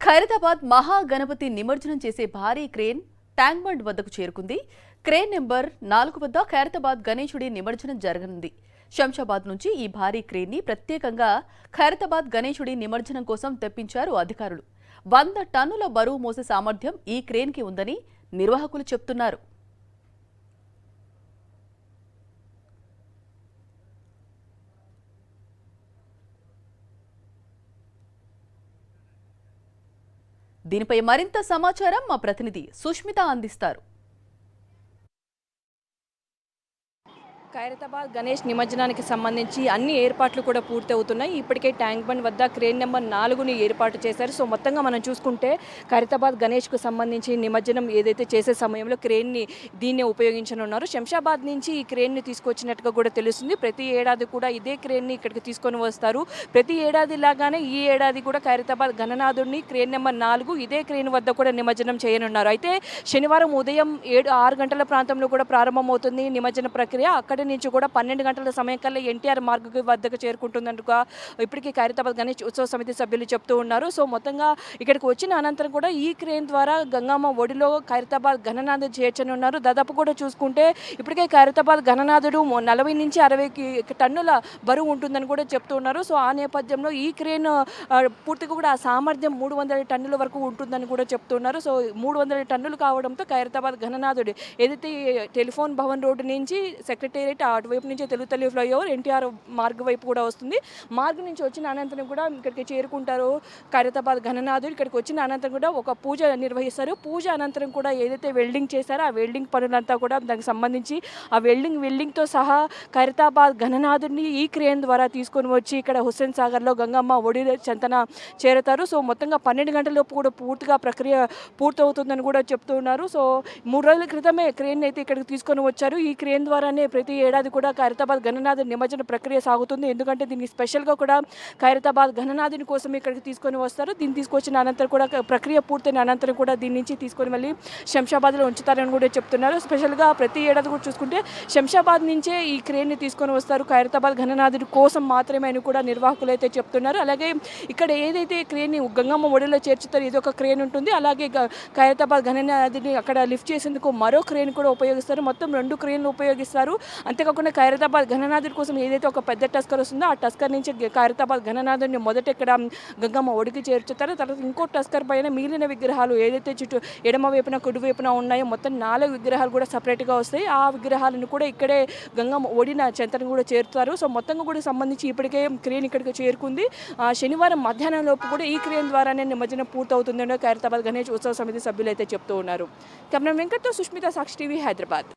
ఖైరతాబాద్ మహాగణపతి నిమజ్జనం చేసే భారీ క్రేన్ ట్యాంక్ బండ్ వద్దకు చేరుకుంది. క్రేన్ నెంబర్ 4 వద్ద ఖైరతాబాద్ గణేశుడి నిమజ్జనం జరగనుంది. శంషాబాద్ నుంచి ఈ భారీ క్రేన్ ని ప్రత్యేకంగా ఖైరతాబాద్ గణేశుడి నిమజ్జనం కోసం తెప్పించారు అధికారులు. 100 టన్నుల బరువు మోసే సామర్థ్యం ఈ క్రేన్ కి ఉందని నిర్వాహకులు చెప్తున్నారు. దీనిపై మరింత సమాచారం మా ప్రతినిధి సుష్మిత అందిస్తారు. ఖైరతాబాద్ గణేష్ నిమజ్జనానికి సంబంధించి అన్ని ఏర్పాట్లు కూడా పూర్తవుతున్నాయి. ఇప్పటికే ట్యాంక్ బండ్ వద్ద క్రేన్ నెంబర్ 4ని ఏర్పాటు చేశారు. సో మొత్తంగా మనం చూసుకుంటే ఖైరతాబాద్ గణేష్కు సంబంధించి నిమజ్జనం ఏదైతే చేసే సమయంలో దీన్నే ఉపయోగించనున్నారు. శంషాబాద్ నుంచి ఈ క్రేన్ని తీసుకొచ్చినట్టుగా కూడా తెలుస్తుంది. ప్రతి ఏడాది కూడా ఇదే క్రేన్ని ఇక్కడికి తీసుకొని వస్తారు. ప్రతి ఏడాది లాగానే ఈ ఏడాది కూడా ఖైరతాబాద్ గణనాథుడిని క్రేన్ నెంబర్ 4 ఇదే క్రేన్ వద్ద కూడా నిమజ్జనం చేయనున్నారు. అయితే శనివారం ఉదయం 6 గంటల ప్రాంతంలో కూడా ప్రారంభమవుతుంది నిమజ్జన ప్రక్రియ. అక్కడి నుంచి కూడా 12 గంటల సమయం కల్లా ఎన్టీఆర్ మార్గ్ వద్దకు చేరుకుంటుందన్నట్టుగా ఇప్పటికీ ఖైరతాబాద్ గణేష్ ఉత్సవ సమితి సభ్యులు చెప్తూ ఉన్నారు. సో మొత్తంగా ఇక్కడికి వచ్చిన అనంతరం కూడా ఈ క్రేన్ ద్వారా గంగమ్మ ఒడిలో ఖైరతాబాద్ గణనాథుడు చేర్చనున్నారు. దాదాపు కూడా చూసుకుంటే ఇప్పటికే ఖైరతాబాద్ గణనాథుడు 40 నుంచి 60 టన్నుల బరువు ఉంటుందని కూడా చెప్తూ ఉన్నారు. సో ఆ నేపథ్యంలో ఈ క్రేన్ పూర్తిగా కూడా ఆ సామర్థ్యం 300 టన్నుల వరకు ఉంటుందని కూడా చెప్తున్నారు. సో 300 టన్నులు కావడంతో ఖైరతాబాద్ గణనాథుడు ఏదైతే టెలిఫోన్ భవన్ రోడ్డు నుంచి సెక్రటేరియట్ అటువైపు నుంచి తెలుగుతల్లి ఫ్లైఓవర్ ఎన్టీఆర్ మార్గ్ వైపు కూడా వస్తుంది. మార్గ్ నుంచి వచ్చిన అనంతరం కూడా ఇక్కడికి చేరుకుంటారు ఖైరతాబాద్ గణనాథుడు. ఇక్కడికి వచ్చిన అనంతరం కూడా ఒక పూజ నిర్వహిస్తారు. పూజ అనంతరం కూడా ఏదైతే వెల్డింగ్ చేశారో ఆ వెల్డింగ్ పనులంతా కూడా దానికి సంబంధించి ఆ వెల్డింగ్తో సహా ఖైరతాబాద్ గణనాథుడిని ఈ క్రేన్ ద్వారా తీసుకొని వచ్చి ఇక్కడ హుస్సేన్ సాగర్లో గంగమ్మ ఒడి చెంతన చేరుతారు. సో మొత్తంగా 12 గంటలలోపు కూడా పూర్తిగా ప్రక్రియ పూర్తవుతుందని కూడా చెప్తూ ఉన్నారు. సో 3 రోజుల క్రితమే క్రేన్ అయితే ఇక్కడికి తీసుకొని వచ్చారు. ఈ క్రేన్ ద్వారానే ప్రతి ఏడాది కూడా ఖైరతాబాద్ గణనాథుడి నిమజ్జన ప్రక్రియ సాగుతుంది. ఎందుకంటే దీనికి స్పెషల్గా కూడా ఖైరతాబాద్ గణనాథుని కోసం ఇక్కడికి తీసుకొని వస్తారు. దీన్ని తీసుకొచ్చిన అనంతరం కూడా ప్రక్రియ పూర్తయిన అనంతరం కూడా దీని నుంచి తీసుకొని మళ్ళీ శంషాబాద్లో ఉంచుతారని కూడా చెప్తున్నారు. స్పెషల్గా ప్రతి ఏడాది కూడా చూసుకుంటే శంషాబాద్ నుంచే ఈ క్రేన్ని తీసుకొని వస్తారు ఖైరతాబాద్ గణనాథుడి కోసం మాత్రమే అని కూడా నిర్వాహకులు అయితే చెప్తున్నారు. అలాగే ఇక్కడ ఏదైతే క్రేన్ని గంగమ్మ ఒడిలో చేర్చుతారో ఇది ఒక క్రేన్ ఉంటుంది. అలాగే ఖైరతాబాద్ గణనాథుడిని అక్కడ లిఫ్ట్ చేసేందుకు మరో క్రేన్ కూడా ఉపయోగిస్తారు. మొత్తం 2 క్రేన్లు ఉపయోగిస్తారు. అంతేకాకుండా ఖైరతాబాద్ గణనాథుడి కోసం ఏదైతే ఒక పెద్ద టస్కర్ వస్తుందో ఆ టస్కర్ నుంచి ఖైరతాబాద్ గణనాథుడిని మొదట ఇక్కడ గంగమ్మ ఒడికి చేర్చుతారు. తర్వాత ఇంకో టస్కర్ పైన మిగిలిన విగ్రహాలు ఏదైతే చుట్టూ ఎడమ వైపున కుడి వైపున ఉన్నాయో మొత్తం 4 విగ్రహాలు కూడా సపరేట్గా వస్తాయి. ఆ విగ్రహాలను కూడా ఇక్కడే గంగమ్మ ఒడిన చెంతను కూడా చేరుతారు. సో మొత్తంగా కూడా సంబంధించి ఇప్పటికే క్రేన్ ఇక్కడికి చేరుకుంది. శనివారం మధ్యాహ్నం లోపు కూడా ఈ క్రేన్ ద్వారానే నిమజ్జనం పూర్తవుతుందని ఖైరతాబాద్ గణేష్ ఉత్సవ సమితి సభ్యులు అయితే చెప్తూ ఉన్నారు. కెమెరా వెంకట్తో సుష్మిత, సాక్షి టీవీ, హైదరాబాద్.